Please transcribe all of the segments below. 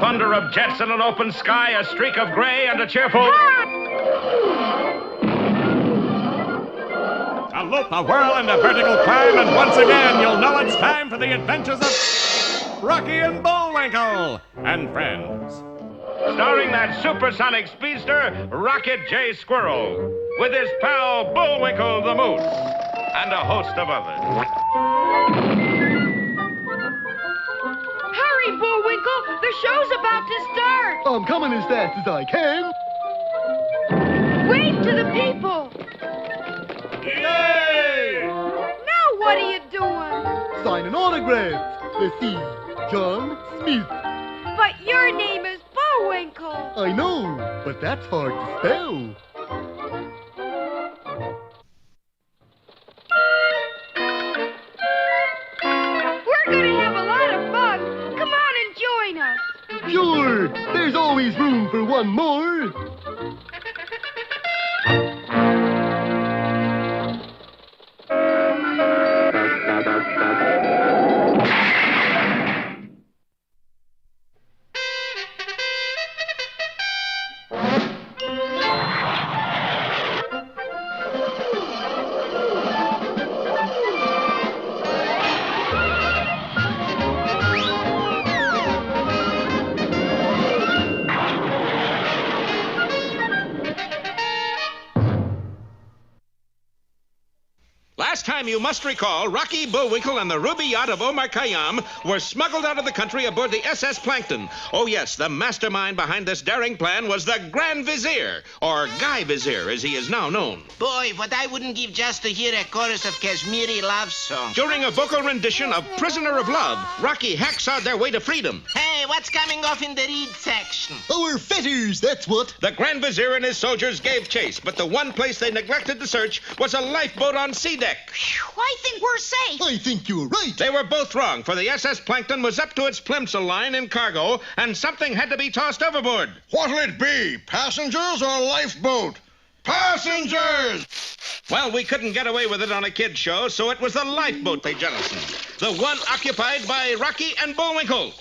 thunder of jets in an open sky, a streak of gray, and a cheerful... A loop, a whirl, and a vertical climb, and once again you'll know it's time for the adventures of Rocky and Bullwinkle and friends. Starring that supersonic speedster, Rocket J. Squirrel, with his pal Bullwinkle the Moose, and a host of others. Hurry, Bullwinkle! The show's about to start! I'm coming as fast as I can. Wave to the people! Yay! Now what are you doing? Signing autographs. Let's see. John Smith. But your name is Bullwinkle! I know, but that's hard to spell. We're gonna have a lot of fun! Come on and join us! Sure, there's always room for one more. Last time, you must recall, Rocky, Bullwinkle, and the Ruby Yacht of Omar Khayyam were smuggled out of the country aboard the SS Plankton. Oh, yes, the mastermind behind this daring plan was the Grand Vizier, or Guy Vizier, as he is now known. Boy, what I wouldn't give just to hear a chorus of Kashmiri love song. During a vocal rendition of Prisoner of Love, Rocky hacksawed their way to freedom. Hey, what's coming off in the reed section? Our fetters, that's what. The Grand Vizier and his soldiers gave chase, but the one place they neglected to search was a lifeboat on sea deck. I think we're safe! I think you're right. They were both wrong, for the SS Plankton was up to its plimsoll line in cargo, and something had to be tossed overboard. What'll it be, passengers or lifeboat? Passengers! Well, we couldn't get away with it on a kid's show, so it was the lifeboat they jettisoned. The one occupied by Rocky and Bullwinkle.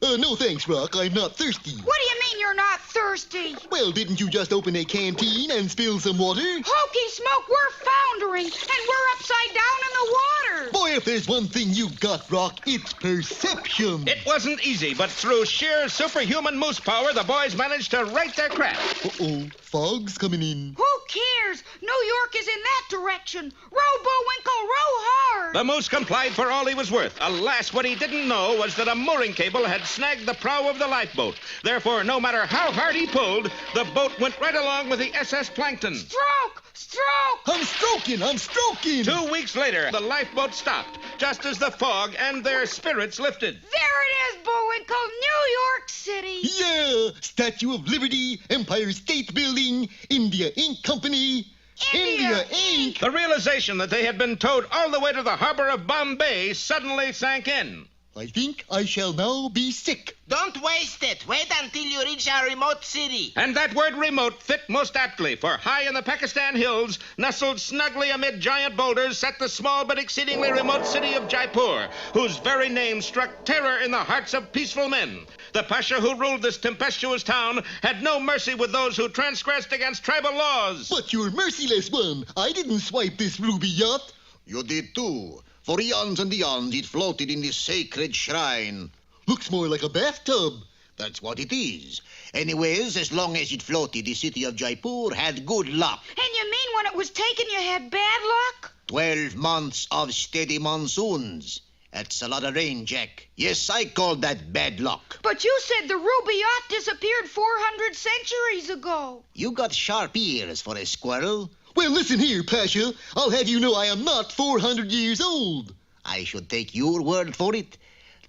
No thanks, Rock. I'm not thirsty. What do you mean you're not thirsty? Well, didn't you just open a canteen and spill some water? Hokey smoke, we're foundering, and we're upside down in the water! Boy, if there's one thing you've got, Rock, it's perception. It wasn't easy, but through sheer superhuman moose power, the boys managed to right their craft. Uh-oh, fog's coming in. Who cares? New York is in that direction. Row, Bullwinkle, row hard! The moose complied for all he was worth. Alas, what he didn't know was that a mooring cable had snagged the prow of the lifeboat. Therefore, no matter how hard he pulled, the boat went right along with the SS Plankton. Stroke! Stroke! I'm stroking! 2 weeks later, the lifeboat stopped, just as the fog and their spirits lifted. There it is, Bullwinkle, New York City! Yeah! Statue of Liberty, Empire State Building, India Ink Company. India Ink! The realization that they had been towed all the way to the harbor of Bombay suddenly sank in. I think I shall now be sick. Don't waste it. Wait until you reach our remote city. And that word remote fit most aptly, for high in the Pakistan hills, nestled snugly amid giant boulders, sat the small but exceedingly remote city of Jaipur, whose very name struck terror in the hearts of peaceful men. The Pasha who ruled this tempestuous town had no mercy with those who transgressed against tribal laws. But you're merciless one. I didn't swipe this ruby yacht. You did too. For eons and eons it floated in this sacred shrine. Looks more like a bathtub. That's what it is. Anyways, as long as it floated, the city of Jaipur had good luck. And you mean when it was taken you had bad luck? 12 months of steady monsoons. That's a lot of rain, Jack. Yes, I call that bad luck. But you said the ruby yacht disappeared 400 centuries ago. You got sharp ears for a squirrel. Well, listen here, Pasha. I'll have you know I am not 400 years old. I should take your word for it.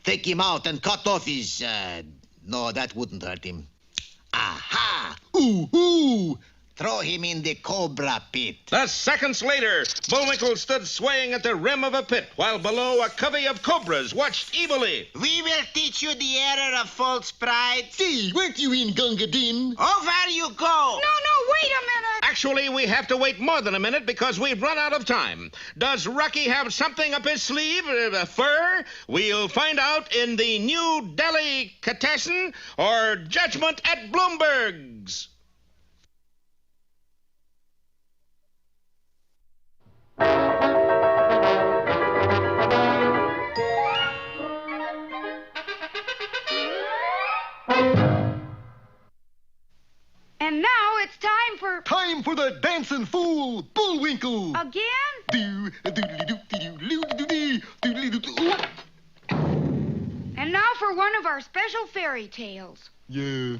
Take him out and cut off his, No, that wouldn't hurt him. Aha! Ooh, Throw him in the cobra pit. The seconds later, Bullwinkle stood swaying at the rim of a pit, while below a covey of cobras watched evilly. We will teach you the error of false pride. Say, weren't you in Gunga Din? Over you go. No, wait a minute. Actually, we have to wait more than a minute because we've run out of time. Does Rocky have something up his sleeve? Fur? We'll find out in the New Delhi Catassin or Judgment at Bloomberg's. And now it's time for... Time for the dancing fool, Bullwinkle. Again? And now for one of our special fairy tales. Yeah.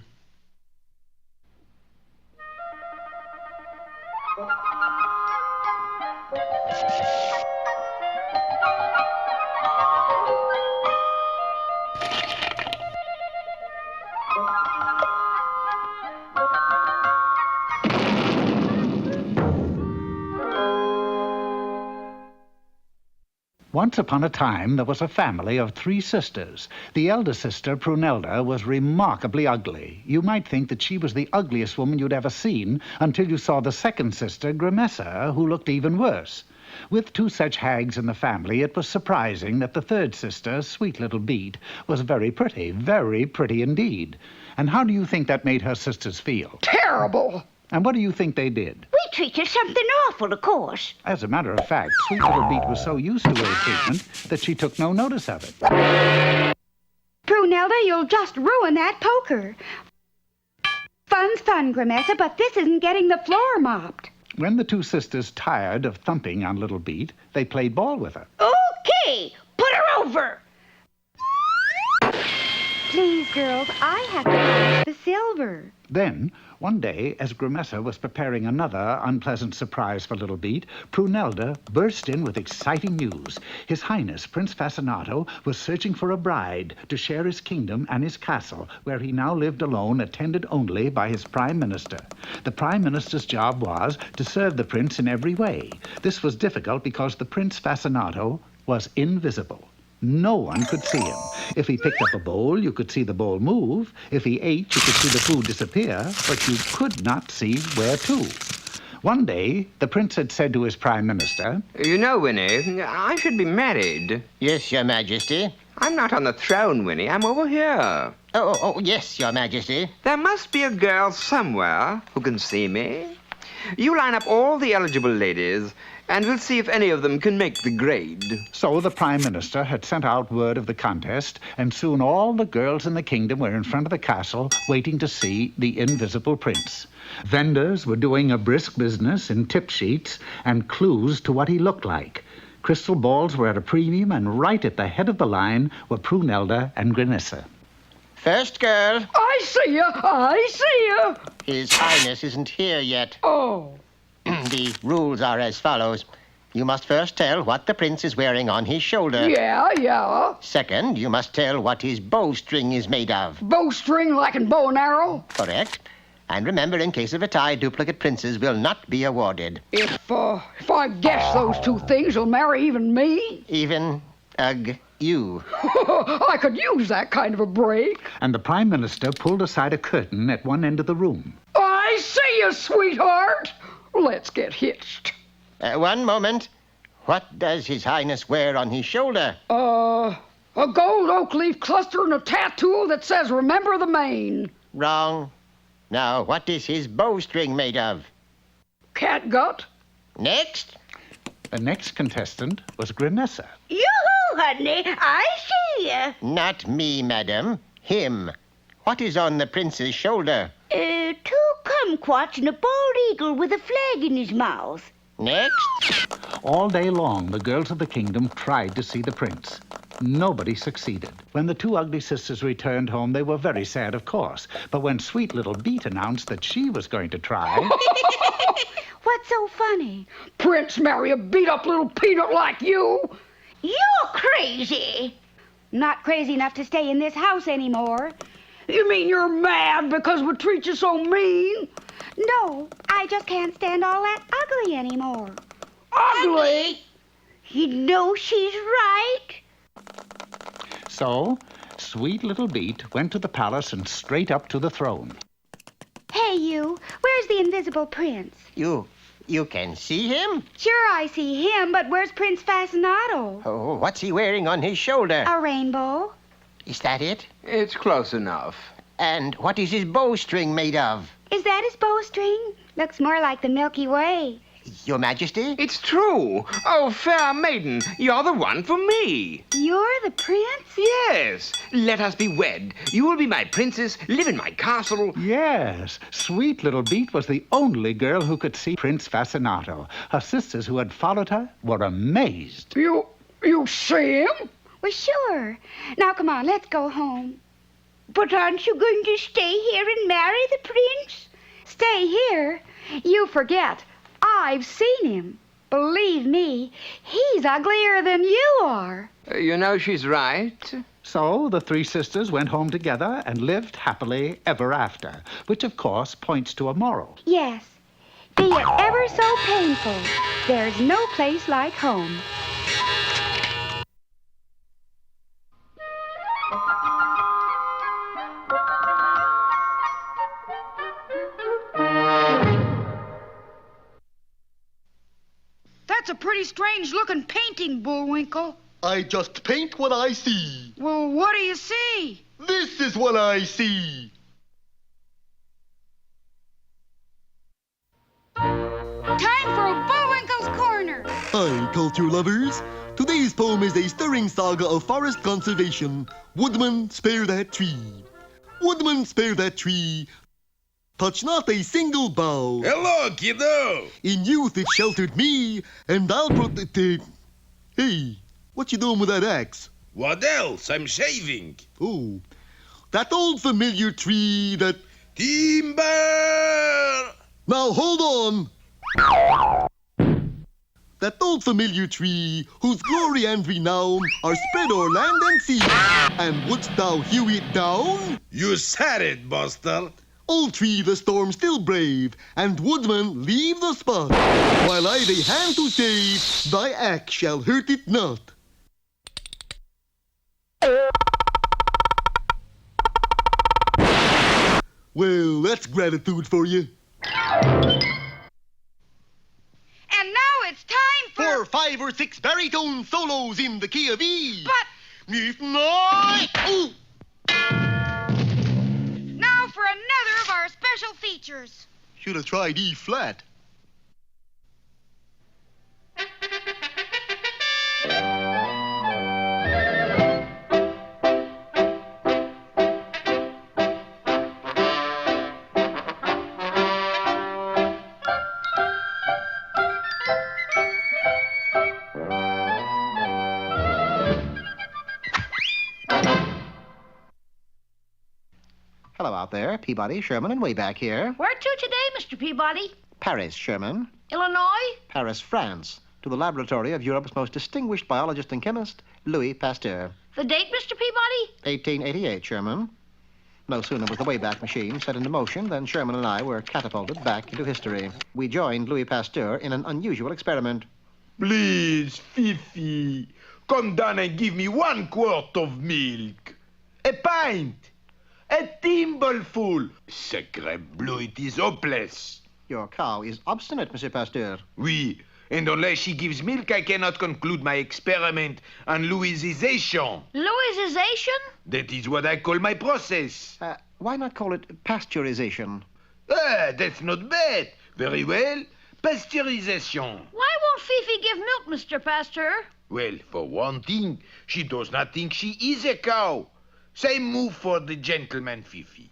Once upon a time, there was a family of 3 sisters. The elder sister, Prunelda, was remarkably ugly. You might think that she was the ugliest woman you'd ever seen until you saw the second sister, Grimessa, who looked even worse. With 2 such hags in the family, it was surprising that the third sister, sweet little Beat, was very pretty indeed. And how do you think that made her sisters feel? Terrible! And what do you think they did? We treated something awful, of course. As a matter of fact, sweet little Beat was so used to her treatment that she took no notice of it. Prunelda, you'll just ruin that poker. Fun's fun, Grimessa, but this isn't getting the floor mopped. When the 2 sisters tired of thumping on little Beat, they played ball with her. Okay, put her over. Please, girls, I have to polish the silver. Then, one day, as Grimessa was preparing another unpleasant surprise for little Beat, Prunelda burst in with exciting news. His Highness, Prince Fascinato, was searching for a bride to share his kingdom and his castle, where he now lived alone, attended only by his Prime Minister. The Prime Minister's job was to serve the prince in every way. This was difficult because the Prince Fascinato was invisible. No one could see him. If he picked up a bowl, you could see the bowl move. If he ate, you could see the food disappear, but you could not see where to. One day, the prince had said to his Prime Minister, You know, Winnie, I should be married. Yes, Your Majesty. I'm not on the throne, Winnie. I'm over here. Oh, yes, Your Majesty. There must be a girl somewhere who can see me. You line up all the eligible ladies, and we'll see if any of them can make the grade. So the Prime Minister had sent out word of the contest, and soon all the girls in the kingdom were in front of the castle waiting to see the invisible prince. Vendors were doing a brisk business in tip sheets and clues to what he looked like. Crystal balls were at a premium, and right at the head of the line were Prunelda and Grimessa. First girl. I see you. His Highness isn't here yet. Oh. The rules are as follows. You must first tell what the prince is wearing on his shoulder. Yeah. Second, you must tell what his bowstring is made of. Bowstring like in bow and arrow? Correct. And remember, in case of a tie, duplicate princes will not be awarded. If I guess those 2 things, you'll marry even me? Even, you. I could use that kind of a break. And the Prime Minister pulled aside a curtain at one end of the room. I see you, sweetheart. Let's get hitched. One moment. What does His Highness wear on his shoulder? A gold oak leaf cluster and a tattoo that says, Remember the Maine. Wrong. Now, what is his bowstring made of? Catgut. Next. The next contestant was Grimessa. Yoo-hoo, honey, I see you. Not me, madam. Him. What is on the prince's shoulder? 2 kumquats and a bald eagle with a flag in his mouth. Next. All day long, the girls of the kingdom tried to see the prince. Nobody succeeded. When the 2 ugly sisters returned home, they were very sad, of course. But when sweet little Beat announced that she was going to try... What's so funny? Prince marry a beat-up little peanut like you? You're crazy. Not crazy enough to stay in this house anymore. You mean you're mad because we treat you so mean? No, I just can't stand all that ugly anymore. Ugly? You know she's right. So, sweet little Beat went to the palace and straight up to the throne. Hey, you, where's the invisible prince? You can see him? Sure, I see him, but where's Prince Fascinato? Oh, what's he wearing on his shoulder? A rainbow. Is that it? It's close enough. And what is his bowstring made of? Is that his bowstring? Looks more like the Milky Way. Your Majesty? It's true. Oh, fair maiden, you're the one for me. You're the prince? Yes. Let us be wed. You will be my princess, live in my castle. Yes, sweet little Beat was the only girl who could see Prince Fascinato. Her sisters who had followed her were amazed. You see him? Well, sure. Now, come on, let's go home. But aren't you going to stay here and marry the prince? Stay here? You forget. I've seen him. Believe me, he's uglier than you are. You know she's right. So the three sisters went home together and lived happily ever after, which of course points to a moral. Yes. Be it ever so painful, there's no place like home. That's a pretty strange-looking painting, Bullwinkle. I just paint what I see. Well, what do you see? This is what I see. Time for Bullwinkle's Corner. Hi, culture lovers. Today's poem is a stirring saga of forest conservation. Woodman, spare that tree. Woodman, spare that tree. Touch not a single bough. Hello, kiddo. In youth it sheltered me, and I'll protect it. Hey, what you doing with that axe? What else? I'm shaving. Oh, that old familiar tree that... Timber! Now hold on. That old familiar tree, whose glory and renown are spread o'er land and sea. And wouldst thou hew it down? You said it, Buster. Old tree, the storm still brave, and woodman, leave the spot. While I lay hand to save, thy axe shall hurt it not. Well, that's gratitude for you. And now it's time for 5 or 6 baritone solos in the key of E. But... Ooh. Now for another of our special features. Should have tried E flat. Hello out there, Peabody, Sherman, and way back here. Where to today, Mr. Peabody? Paris, Sherman. Illinois? Paris, France. To the laboratory of Europe's most distinguished biologist and chemist, Louis Pasteur. The date, Mr. Peabody? 1888, Sherman. No sooner was the Wayback Machine set into motion than Sherman and I were catapulted back into history. We joined Louis Pasteur in an unusual experiment. Please, Fifi, come down and give me 1 quart of milk. A pint. A thimbleful. Sacre bleu, it is hopeless. Your cow is obstinate, Monsieur Pasteur. Oui, and unless she gives milk, I cannot conclude my experiment on Louisization. Louisization? That is what I call my process. Why not call it pasteurization? Ah, that's not bad. Very well. Pasteurization. Why won't Fifi give milk, Mr. Pasteur? Well, for one thing, she does not think she is a cow. Same move for the gentleman, Fifi.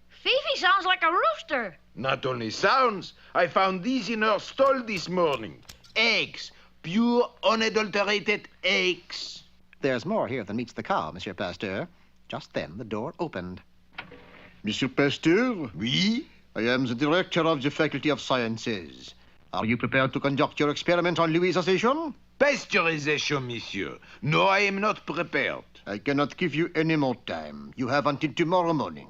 Fifi sounds like a rooster. Not only sounds, I found these in her stall this morning. Eggs. Pure, unadulterated eggs. There's more here than meets the cow, Monsieur Pasteur. Just then, the door opened. Monsieur Pasteur? Oui? I am the director of the Faculty of Sciences. Are you prepared to conduct your experiment on Louisization? Pasteurization, monsieur. No, I am not prepared. I cannot give you any more time. You have until tomorrow morning.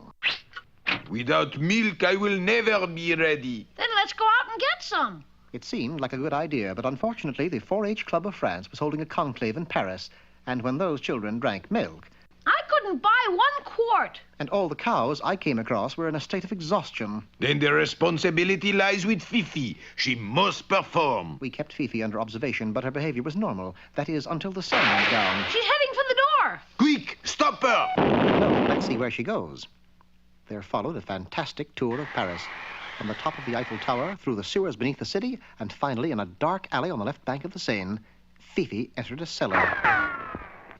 Without milk, I will never be ready. Then let's go out and get some. It seemed like a good idea, but unfortunately the 4-H Club of France was holding a conclave in Paris, and when those children drank milk, I couldn't buy 1 quart. and all the cows I came across were in a state of exhaustion. Then the responsibility lies with Fifi. She must perform. We kept Fifi under observation, but her behavior was normal. That is, until the sun went down. She's heading for the door. Quick, stop her! No, let's see where she goes. There followed a fantastic tour of Paris. From the top of the Eiffel Tower, through the sewers beneath the city, and finally in a dark alley on the left bank of the Seine, Fifi entered a cellar.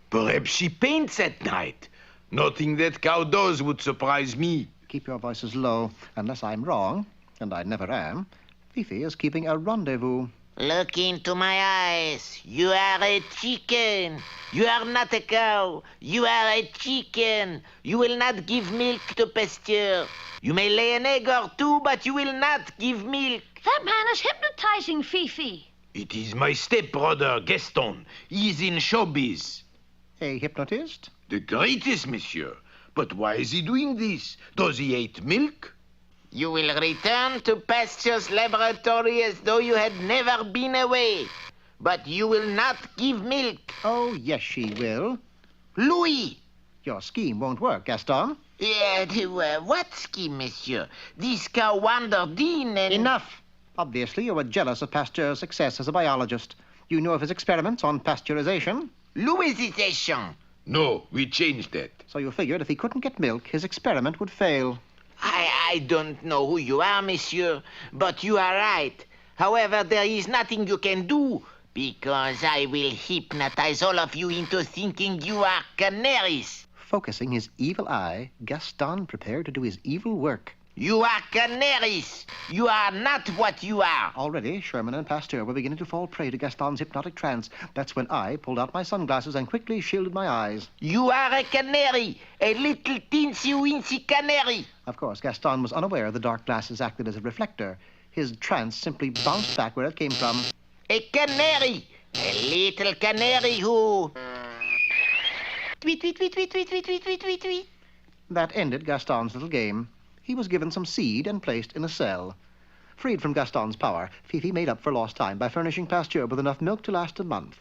Perhaps she paints at night. Nothing that cow does would surprise me. Keep your voices low. Unless I'm wrong, and I never am, Fifi is keeping a rendezvous. Look into my eyes. You are a chicken. You are not a cow. You are a chicken. You will not give milk to Pasteur. You may lay an egg or two, but you will not give milk. That man is hypnotizing Fifi. It is my stepbrother, Gaston. He is in showbiz. A hypnotist? The greatest, monsieur. But why is he doing this? Does he hate milk? You will return to Pasteur's laboratory as though you had never been away. But you will not give milk. Oh, yes, she will. Louis! Your scheme won't work, Gaston. What scheme, monsieur? This cow wandered in and... Enough! Obviously, you were jealous of Pasteur's success as a biologist. You knew of his experiments on pasteurization. Louisization. No, we changed that. So you figured if he couldn't get milk, his experiment would fail. I don't know who you are, monsieur, but you are right. However, there is nothing you can do, because I will hypnotize all of you into thinking you are canaries. Focusing his evil eye, Gaston prepared to do his evil work. You are canaries. You are not what you are. Already, Sherman and Pasteur were beginning to fall prey to Gaston's hypnotic trance. That's when I pulled out my sunglasses and quickly shielded my eyes. You are a canary, a little teensy-weensy canary. Of course, Gaston was unaware the dark glasses acted as a reflector. His trance simply bounced back where it came from. A canary, a little canary who... Tweet, tweet, tweet, tweet, tweet, tweet, tweet, tweet, tweet, tweet. That ended Gaston's little game. He was given some seed and placed in a cell. Freed from Gaston's power, Fifi made up for lost time by furnishing Pasteur with enough milk to last a month.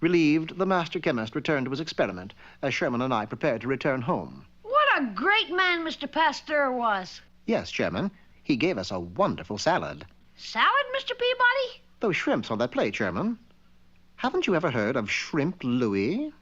Relieved, the master chemist returned to his experiment, as Sherman and I prepared to return home. What a great man Mr. Pasteur was. Yes, Sherman. He gave us a wonderful salad. Salad, Mr. Peabody? Those shrimps on that plate, Sherman. Haven't you ever heard of Shrimp Louis?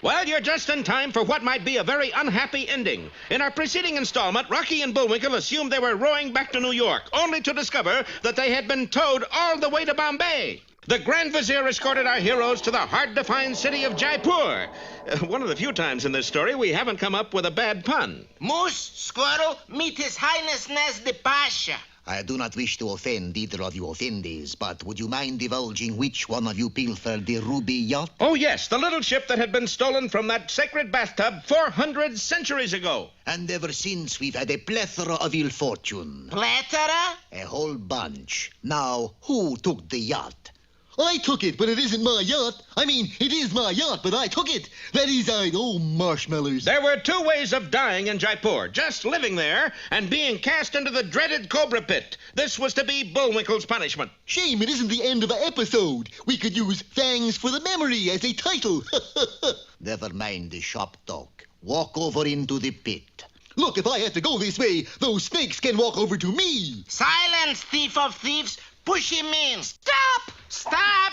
Well, you're just in time for what might be a very unhappy ending. In our preceding installment, Rocky and Bullwinkle assumed they were rowing back to New York, only to discover that they had been towed all the way to Bombay. The Grand Vizier escorted our heroes to the hard-to-find city of Jaipur. One of the few times in this story we haven't come up with a bad pun. Moose, squirrel, meet His Highness Nez de Pasha. I do not wish to offend either of you offendees, but would you mind divulging which one of you pilfered the ruby yacht? Oh, yes, the little ship that had been stolen from that sacred bathtub 400 centuries ago. And ever since, we've had a plethora of ill fortune. Plethora? A whole bunch. Now, who took the yacht? I took it, but it isn't my yacht. I mean, it is my yacht, but I took it. That is, marshmallows. There were two ways of dying in Jaipur. Just living there and being cast into the dreaded Cobra Pit. This was to be Bullwinkle's punishment. Shame it isn't the end of an episode. We could use Fangs for the Memory as a title. Never mind the shop talk. Walk over into the pit. Look, if I had to go this way, those snakes can walk over to me. Silence, thief of thieves. Push him in. Stop! Stop!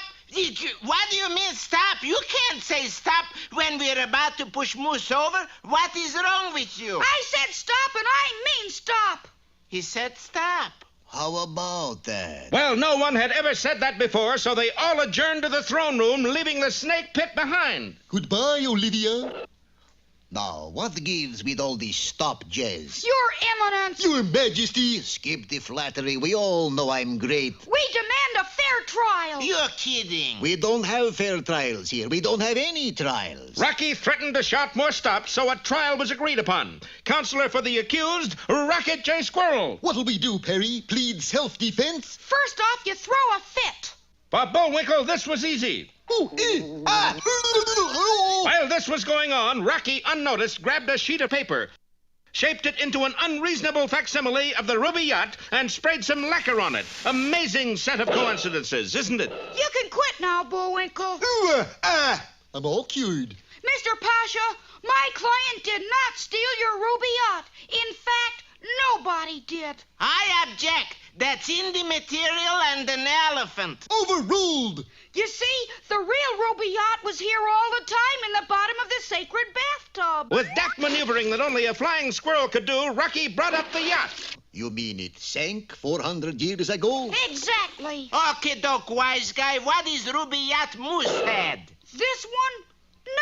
What do you mean stop? You can't say stop when we're about to push Moose over. What is wrong with you? I said stop, and I mean stop. He said stop. How about that? Well, no one had ever said that before, so they all adjourned to the throne room, leaving the snake pit behind. Goodbye, Olivia. Now, what gives with all this stop jazz? Your Eminence! Your Majesty. Skip the flattery. We all know I'm great. We demand a fair trial! You're kidding. We don't have fair trials here. We don't have any trials. Rocky threatened to shout more stops, so a trial was agreed upon. Counselor for the accused, Rocket J. Squirrel. What'll we do, Perry? Plead self-defense? First off, you throw a fit. For Bullwinkle, this was easy. While this was going on, Rocky, unnoticed, grabbed a sheet of paper, shaped it into an unreasonable facsimile of the Ruby Yacht, and sprayed some lacquer on it. Amazing set of coincidences, isn't it? You can quit now, Bullwinkle. I'm all cured. Mr. Pasha, my client did not steal your Ruby Yacht. In fact, nobody did. I object. That's in the material and an elephant. Overruled! You see, the real Ruby Yacht was here all the time in the bottom of the sacred bathtub. With deft maneuvering that only a flying squirrel could do, Rocky brought up the yacht. You mean it sank 400 years ago? Exactly. Okay, doke, wise guy. What is Ruby Yacht Moose had? This one?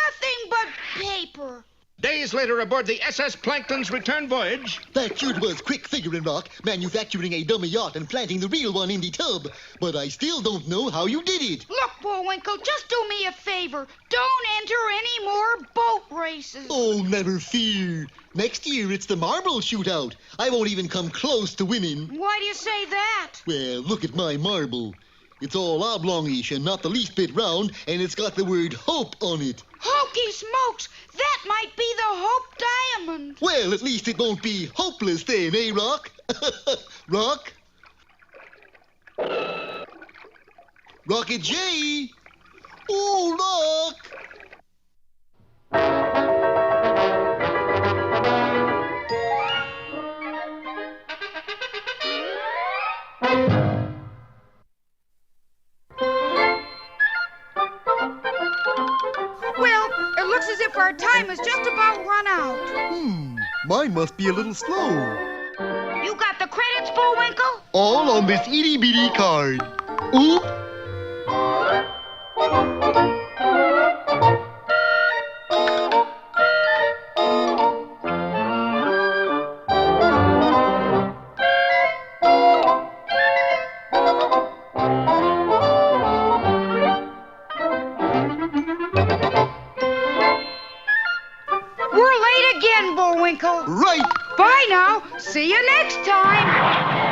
Nothing but paper. Days later, aboard the SS Plankton's return voyage. That sure was quick figuring, Rock, manufacturing a dummy yacht and planting the real one in the tub. But I still don't know how you did it. Look, Bullwinkle, just do me a favor. Don't enter any more boat races. Oh, never fear. Next year, it's the marble shootout. I won't even come close to winning. Why do you say that? Well, look at my marble. It's all oblongish and not the least bit round, and it's got the word hope on it. Hokey smokes! That might be the Hope Diamond. Well, at least it won't be hopeless then, eh, Rock? Rock? Rocket J! Oh, Rock! Well, it looks as if our time has just about run out. Mine must be a little slow. You got the credits, Bullwinkle? All on this itty-bitty card. Oop! We're late again, Bullwinkle. Right! Bye now. See you next time.